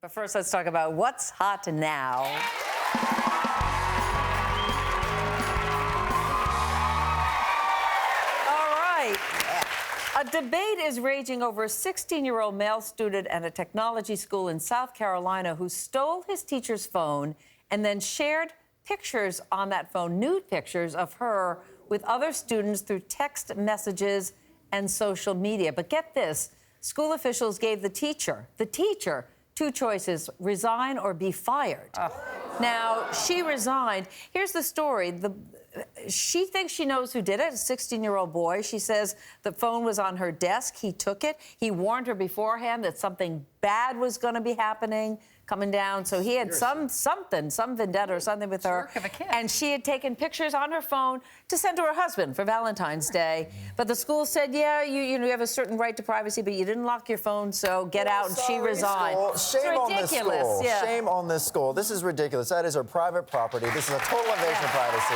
But first, let's talk about what's hot now. All right. A debate is raging over a 16-year-old male student at a technology school in South Carolina who stole his teacher's phone and then shared pictures on that phone, nude pictures of her with other students through text messages and social media. But get this, school officials gave the teacher, two choices: resign or be fired. Now, she resigned. Here's the story. She thinks she knows who did it, a 16-year-old boy. She says the phone was on her desk. He took it. He warned her beforehand that something bad was going to be happening, coming down. So he had some vendetta or something with her. Jerk of a kid. And she had taken pictures on her phone to send to her husband for Valentine's Day. But the school said, yeah, you have a certain right to privacy, but you didn't lock your phone, so get out. And she resigned. Shame on this school. Yeah. Shame on this school. This is ridiculous. That is her private property. This is a total invasion of privacy.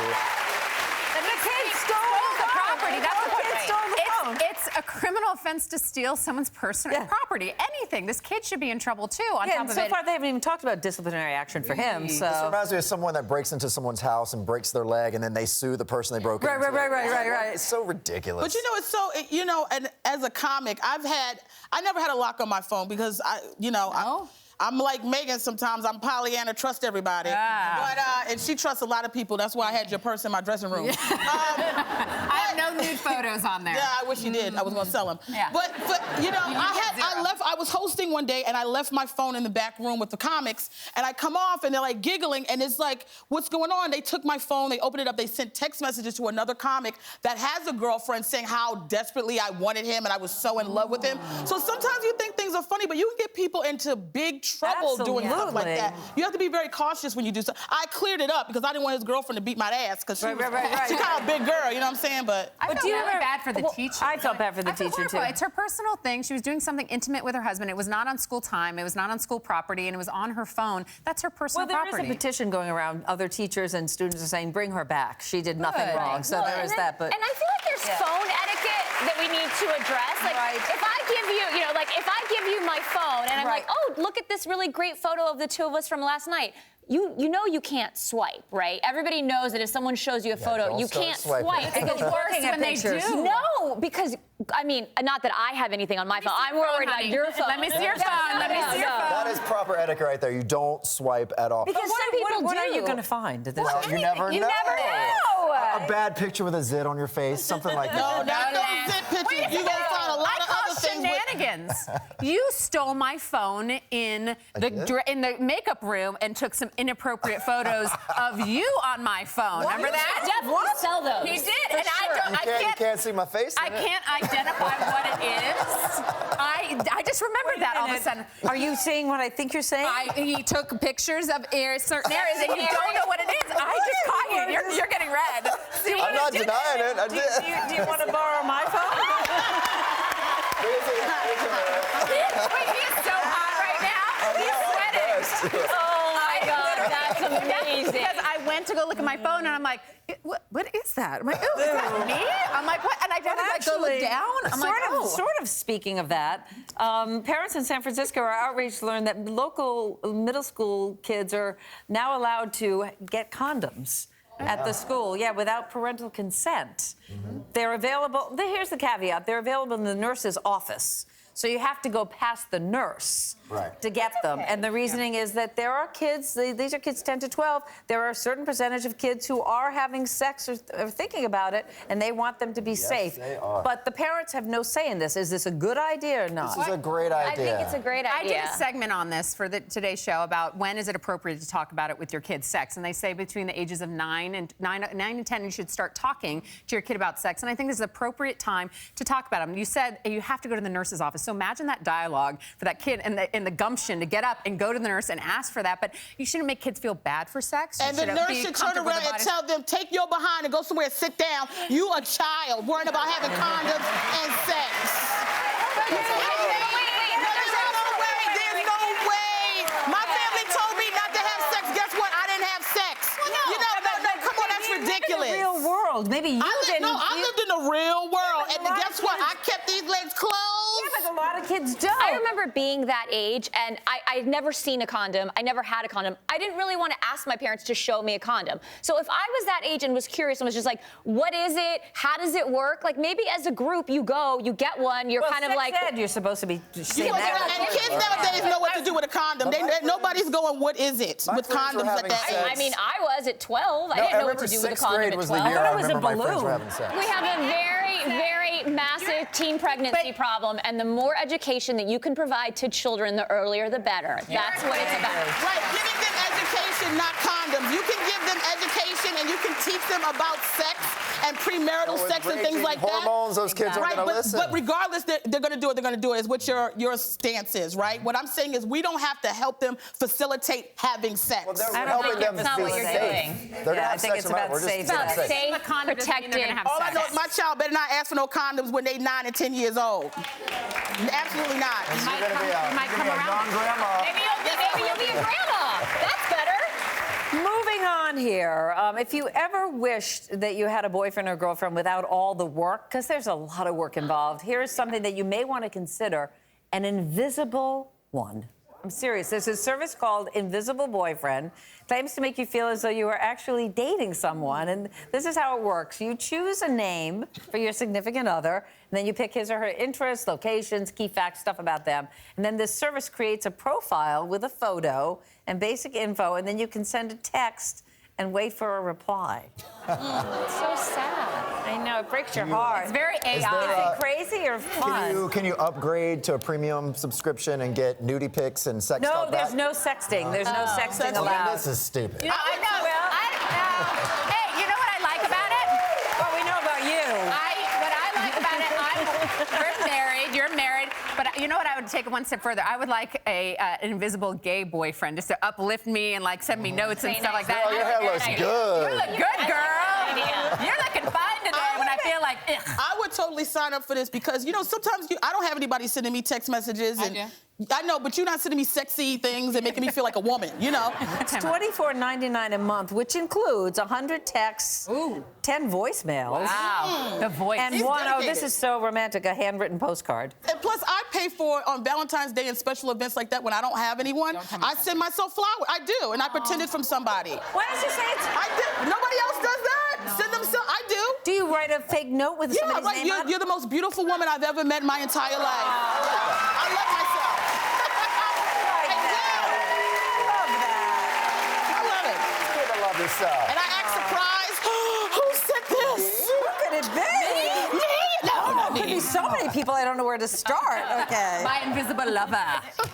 And the kid stole the property. That's the kid stole the phone. It's a criminal offense to steal someone's personal property. Anything. This kid should be in trouble too. On top and of so it, far they haven't even talked about disciplinary action for him. So This reminds me of someone that breaks into someone's house and breaks their leg, and then they sue the person they broke into. Right. It's so ridiculous. But it's so, and as a comic, I never had a lock on my phone because I'm like Megan sometimes. I'm Pollyanna, trust everybody. But, and she trusts a lot of people. That's why I had your purse in my dressing room. I have no nude photos on there. Yeah, I wish you did. I was gonna sell them. Yeah. But I was hosting one day and I left my phone in the back room with the comics, and I come off and they're like giggling, and it's like, what's going on? They took my phone, they opened it up, they sent text messages to another comic that has a girlfriend saying how desperately I wanted him and I was so in love with him. So sometimes you think things are funny, but you can get people into big trouble doing stuff like that. You have to be very cautious when you do stuff. I cleared it up because I didn't want his girlfriend to beat my ass because she's kind of a big girl, you know what I'm saying? But I felt really bad for the teacher. I felt bad for the teacher too. It's her personal thing. She was doing something intimate with her husband. It was not on school time. It was not on school property, and it was on her phone. That's her personal property. Well, there is a petition going around. Other teachers and students are saying, bring her back. She did nothing wrong. So there is that. But and I feel like there's phone etiquette that we need to address. Like, if I give you, if I give you my phone and I'm like, oh, look at this really great photo of the two of us from last night. You know you can't swipe, right? Everybody knows that if someone shows you a photo, you can't swipe. It gets worse when they do. No, because, I mean, not that I have anything on my phone. I'm worried about your phone. Let me see your phone. Let me see your phone. That is proper etiquette right there. You don't swipe at all. Because some people what do. are you going to find? Well, you never know. You never know. A bad picture with a zit on your face, something like that. no, not those zit pictures. You're gonna find a lot of other things. Shenanigans. You stole my phone in the makeup room and took some inappropriate photos of you on my phone. Remember that? Definitely sell those. He did, and I can't see my face. I can't identify what it is. I just remembered that all of a sudden. Are you saying what I think you're saying? He took pictures of certain areas, and you don't know what it is. I just caught you. You're getting red. I'm not denying it. I did. Do you want to borrow my phone? Wait, he is so hot right now. He's sweating. Oh my God, that's amazing. Because I went to go look at my phone and I'm like, what is that? I'm like, oh, is that me? I'm like, what? And I had to go look down. I'm sort of speaking of that, parents in San Francisco are outraged to learn that local middle school kids are now allowed to get condoms at the school, without parental consent. They're available. Here's the caveat. They're available in the nurse's office. So you have to go past the nurse to get them. And the reasoning is that there are kids, these are kids 10 to 12, there are a certain percentage of kids who are having sex or thinking about it, and they want them to be safe. They are. But the parents have no say in this. Is this a good idea or not? This is a great idea. I think it's a great idea. I did a segment on this for today's show about when is it appropriate to talk about it with your kids' sex. And they say between the ages of 9 and 10, you should start talking to your kid about sex. And I think this is an appropriate time to talk about them. You said you have to go to the nurse's office. So imagine that dialogue for that kid and the gumption to get up and go to the nurse and ask for that. But you shouldn't make kids feel bad for sex. And the nurse should turn around and tell them, take your behind and go somewhere and sit down. You a child worrying about having condoms and sex. There's no way. My family told me not to have sex. Guess what? I didn't have sex. Come on, that's ridiculous. In the real world, maybe you didn't. No, I lived in the real world, and guess what? I kept these legs closed. Yeah, but a lot of kids don't. I remember being that age, and I'd never seen a condom. I never had a condom. I didn't really want to ask my parents to show me a condom. So if I was that age and was curious and was just like, what is it? How does it work? Like, maybe as a group, you go, you get one, you're kind of sex like... ed, you're supposed to be saying And that. kids nowadays know what to do with a condom. Nobody's going, what is it, with condoms at that age. I mean, I was at 12. I didn't know what to do with a condom at 12. I thought it was a remember my friends were balloon. having sex. We have a very massive teen pregnancy problem, and the more education that you can provide to children, the earlier the better. That's what it's about. Right, giving them education, not condoms. You can give them education and you can teach them about sex and premarital sex and things like that. Hormones, those kids aren't going to listen. But regardless, they're going to do it. They're going to do it. Is what your stance is, right? What I'm saying is we don't have to help them facilitate having sex. Well, I they're don't helping think them it's not be what you're safe. doing. They're going to I have think sex it's no matter. about We're just safe keeping them sex. safe. Safe, A condom doesn't mean they're protected. gonna have All I sex. know is my child better not ask for no condoms when they're 9 and 10 years old. Absolutely not. Might You're going to be might come a around. non-grandma. Maybe you'll be a grandma. That's better. Moving on here, if you ever wished that you had a boyfriend or girlfriend without all the work, because there's a lot of work involved, here's something that you may want to consider: an invisible one. I'm serious. There's a service called Invisible Boyfriend. Claims to make you feel as though you are actually dating someone. And this is how it works. You choose a name for your significant other, and then you pick his or her interests, locations, key facts, stuff about them. And then this service creates a profile with a photo and basic info, and then you can send a text and wait for a reply. It's so sad. I know, it breaks your heart. It's very AI. Is it crazy or fun? Can you upgrade to a premium subscription and get nudie pics and sex No, stuff there's back? no sexting. There's no sexting Well, allowed. this is stupid. You know, I know. Hey, you know what I like about it? What we know about you. What I like about it, we're married, you're married, but you know what, I would take it one step further. I would like an invisible gay boyfriend just to uplift me and like send me notes and stuff like that. Oh, your hair looks You good. look good, girl. You're looking fine today when I feel like, ugh. I would totally sign up for this because, you know, sometimes I don't have anybody sending me text messages. And I know, but you're not sending me sexy things and making me feel like a woman, you know? It's $24.99 a month, which includes 100 texts, 10 voicemails, Wow, the voice. and He's one, oh, dedicated. this is so romantic, a handwritten postcard. And plus, I pay for on Valentine's Day and special events like that when I don't have anyone. I send myself flowers. I do, and I pretend it's from somebody. Why does you say it's... I do. Nobody else does that. Send them some. I do. Do you write a fake note with Yeah, somebody's right. name on it? You're the most beautiful woman I've ever met in my entire life. I love myself. Like that. Love that. I love it. It's good to love yourself. And I act surprised. Who sent this? Who could it be? Me? No, not Could be me. so many people, I don't know where to start. Okay. My invisible lover.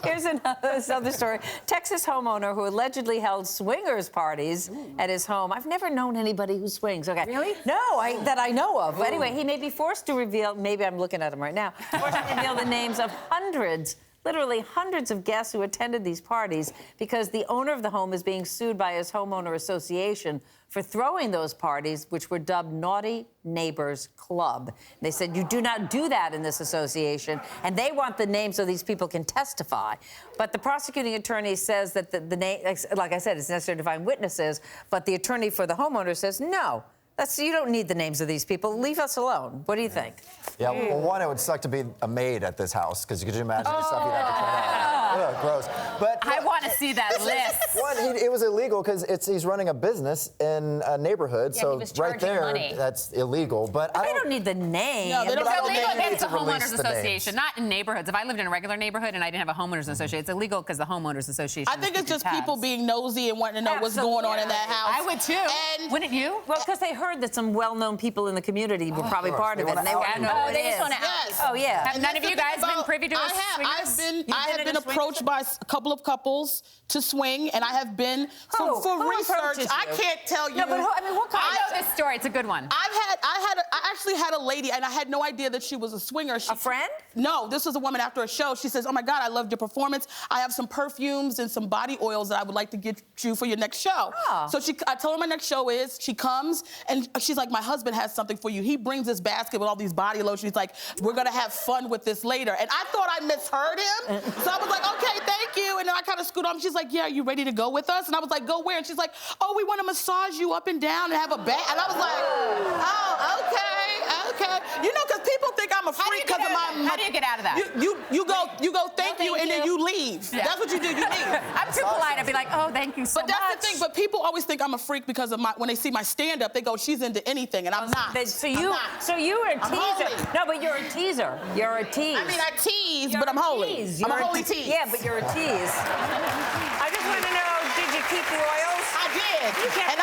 Here's another story. Texas homeowner who allegedly held swingers parties at his home. I've never known anybody who swings. Okay. Really? No, that I know of. But anyway, he may be forced to reveal, maybe I'm looking at him right now, forced to reveal the names of literally hundreds of guests who attended these parties because the owner of the home is being sued by his homeowner association for throwing those parties, which were dubbed Naughty Neighbors Club. They said, you do not do that in this association, and they want the names so these people can testify. But the prosecuting attorney says that the name, like I said, it's necessary to find witnesses, but the attorney for the homeowner says, no, you don't need the names of these people. Leave us alone. What do you think? Yeah, well, one, it would suck to be a maid at this house, because could you imagine the stuff you'd have to clean out? Ugh, gross. But I want to see that list. one, it was illegal because he's running a business in a neighborhood, Yeah, so he was right charging there, money. that's illegal. But They don't need the name. No, they don't- It's I don't think illegal you need against the to release homeowners the names. association, not in neighborhoods. If I lived in a regular neighborhood and I didn't have a homeowners association, it's illegal because the homeowners association. I think it's just people being nosy and wanting to know what's going on in that house. I would too. And Wouldn't you? Well, because they heard that some well-known people in the community were probably part of it, and they wanna want to out know people. what it they just is. wanna out yes. Oh, yeah. Have none of that's you the thing guys been about- privy to a I have. swingers? I have been approached by a couple of couples to swing, and I have been Who? for Who research. approaches I you? can't tell you. No, but I mean, what kind I know this story. It's a good one. I actually had a lady, and I had no idea that she was a swinger. A friend? No, this was a woman after a show. She says, oh my God, I loved your performance. I have some perfumes and some body oils that I would like to get you for your next show. Oh. So I told her my next show is, she comes, and she's like, my husband has something for you. He brings this basket with all these body lotions. He's like, we're gonna have fun with this later. And I thought I misheard him. So I was like, okay, thank you. And then I kind of scoot off. She's like, yeah, are you ready to go with us? And I was like, go where? And she's like, oh, we want to massage you up and down and have a bath. And I was like, oh, okay. You know, because people think I'm a freak because of my... How do you get out of that? You go, thank you, and then you leave. Yeah. That's what you do, you leave. I'm too polite. I'd be like, oh, thank you so much. But that's the thing, but people always think I'm a freak because of when they see my stand-up, they go, she's into anything, and I'm not. So you were a teaser. holy. No, but you're a teaser. You're a tease. I mean, I tease, You're but I'm a holy. tease. I'm You're a holy tease. Yeah, but you're a tease. I just want to know, did you keep the oils? I did. And